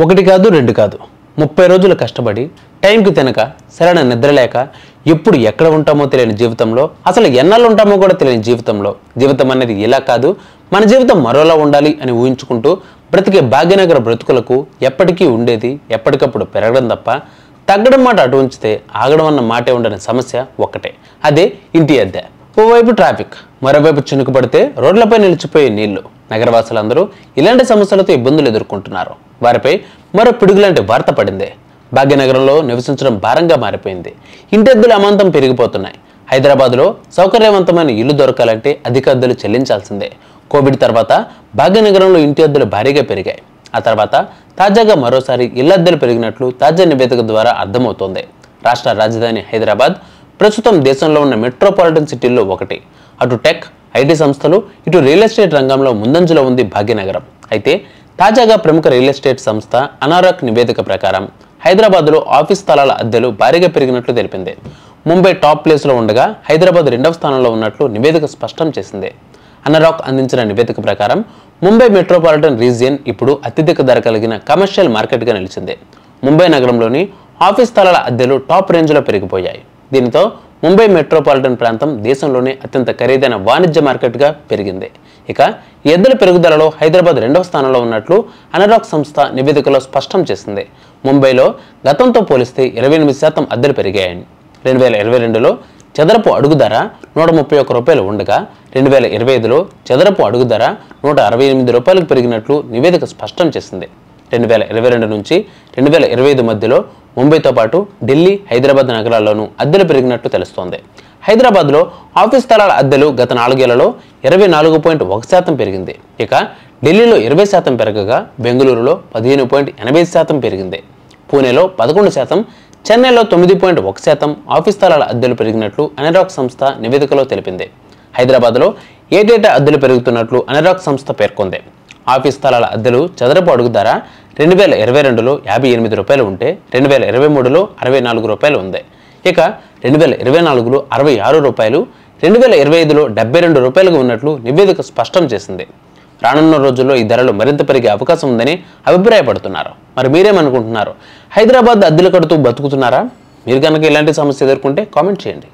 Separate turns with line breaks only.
ఒకటి కాదు రెండు కాదు 30 రోజులు కష్టపడి టైంకి తినక సరైన నిద్ర లేక ఎప్పుడు ఎక్కడ ఉంటామో తెలియని జీవితంలో అసలు ఎన్నాళ్ళు ఉంటామో కూడా తెలియని జీవితంలో జీవితం అనేది ఇలా కాదు మన జీవితం మరోలా ఉండాలి అని ఊహించుకుంటూ బ్రతికే భాగ్యనగర బ్రతుకులకు ఎప్పటికీ ఉండేది ఎప్పటికప్పుడు పెరగడం తప్ప తగ్గడం మాట అటు ఉంచితే ఆగడం అన్న మాటే ఉండని సమస్య ఒక్కటే, అదే ఇంటి అద్దె. ఓవైపు ట్రాఫిక్, మరోవైపు చినుకు పడితే రోడ్లపై నిలిచిపోయే నీళ్లు. నగరవాసులందరూ ఇలాంటి సమస్యలతో ఇబ్బందులు ఎదుర్కొంటున్నారు. వారిపై మరో పిడుగులాంటి వార్త పడింది. భాగ్యనగరంలో నివసించడం భారంగా మారిపోయింది. ఇంటి అద్దెలు అమాంతం పెరిగిపోతున్నాయి. హైదరాబాద్లో సౌకర్యవంతమైన ఇల్లు దొరకాలంటే అధిక అద్దెలు చెల్లించాల్సిందే. కోవిడ్ తర్వాత భాగ్యనగరంలో ఇంటి అద్దెలు భారీగా పెరిగాయి. ఆ తర్వాత తాజాగా మరోసారి ఇళ్ల అద్దెలు పెరిగినట్లు తాజా నివేదిక ద్వారా అర్థమవుతోంది. రాష్ట్ర రాజధాని హైదరాబాద్ ప్రస్తుతం దేశంలో ఉన్న మెట్రోపాలిటన్ సిటీల్లో ఒకటి. అటు టెక్, ఐటీ సంస్థలు, ఇటు రియల్ ఎస్టేట్ రంగంలో ముందంజలో ఉంది భాగ్యనగరం. అయితే తాజాగా ప్రముఖ రియల్ ఎస్టేట్ సంస్థ అనారాక్ నివేదిక ప్రకారం హైదరాబాద్లో ఆఫీస్ స్థలాల అద్దెలు భారీగా పెరిగినట్లు తెలిపింది. ముంబై టాప్ ప్లేస్లో ఉండగా హైదరాబాద్ 2వ స్థానంలో ఉన్నట్లు నివేదిక స్పష్టం చేసింది. అనారాక్ అందించిన నివేదిక ప్రకారం ముంబై మెట్రోపాలిటన్ రీజియన్ ఇప్పుడు అత్యధిక ధర కలిగిన కమర్షియల్ మార్కెట్గా నిలిచింది. ముంబై నగరంలోని ఆఫీస్ స్థలాల అద్దెలు టాప్ రేంజ్లో పెరిగిపోయాయి. దీనితో ముంబై మెట్రోపాలిటన్ ప్రాంతం దేశంలోనే అత్యంత ఖరీదైన వాణిజ్య మార్కెట్గా పెరిగింది. ఇక ఈ అద్దెల పెరుగుదలలో హైదరాబాద్ 2వ స్థానంలో ఉన్నట్లు అనారాక్ సంస్థ నివేదికలో స్పష్టం చేసింది. ముంబైలో గతంతో పోలిస్తే 28% అద్దెలు పెరిగాయని. 2022లో చదరపు అడుగు ధర 131 రూపాయలు ఉండగా 2025లో చదరపు అడుగు ధర 168 రూపాయలకు పెరిగినట్లు నివేదిక స్పష్టం చేసింది. 2022 నుంచి 2025 మధ్యలో ముంబైతో పాటు ఢిల్లీ, హైదరాబాద్ నగరాల్లోనూ అద్దెలు పెరిగినట్లు తెలుస్తోంది. హైదరాబాద్లో ఆఫీస్ స్థలాల అద్దెలు గత 4 ఏళ్లలో 24.1% పెరిగింది. ఇక ఢిల్లీలో 20% పెరగగా బెంగళూరులో 15.80% పెరిగింది. పూణేలో 11%, చెన్నైలో 9.1% ఆఫీస్ స్థలాల అద్దెలు పెరిగినట్లు అనారాక్ సంస్థ నివేదికలో తెలిపింది. హైదరాబాద్లో ఏటేటా అద్దెలు పెరుగుతున్నట్లు అనారాక్ సంస్థ పేర్కొంది. ఆఫీస్ స్థలాల అద్దెలు చదరపు అడుగు ధర 2022లో 58 రూపాయలు ఉంటే 2023లో 64 రూపాయలు ఉంది. ఇక 2024లో 66 రూపాయలు, 2025లో 72 రూపాయలుగా ఉన్నట్లు నివేదిక స్పష్టం చేసింది. రానున్న రోజుల్లో ఈ ధరలు మరింత పెరిగే అవకాశం ఉందని అభిప్రాయపడుతున్నారు. మరి మీరేమనుకుంటున్నారు? హైదరాబాద్ అద్దెలు కడుతూ బతుకుతున్నారా? మీరు కనుక ఇలాంటి సమస్య ఎదుర్కొంటే కామెంట్ చేయండి.